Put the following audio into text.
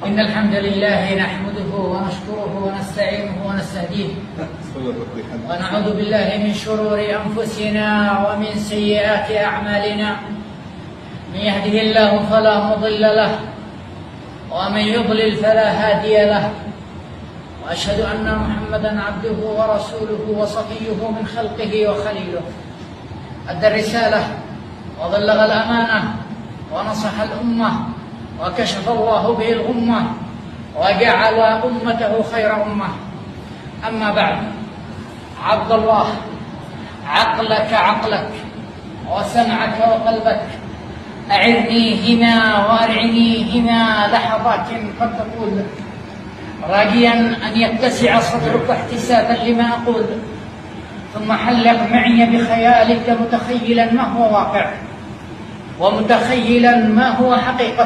إن الحمد لله نحمده ونشكره ونستعينه ونستهديه ونعوذ بالله من شرور أنفسنا ومن سيئات أعمالنا. من يهده الله فلا مضل له ومن يضلل فلا هادي له، وأشهد أن محمدًا عبده ورسوله وصفيه من خلقه وخليله. أدى الرسالة وبلغ الأمانة ونصح الأمة وكشف الله به الغمة وجعل أمته خير أمة. أما بعد، عبد الله، عقلك عقلك وسمعك وقلبك أعرني هنا وأرعني هنا لحظات قد تقول، راجيا أن يتسع صدرك احتسابا لما أقول، ثم حلق معي بخيالك متخيلا ما هو واقع ومتخيلا ما هو حقيقة.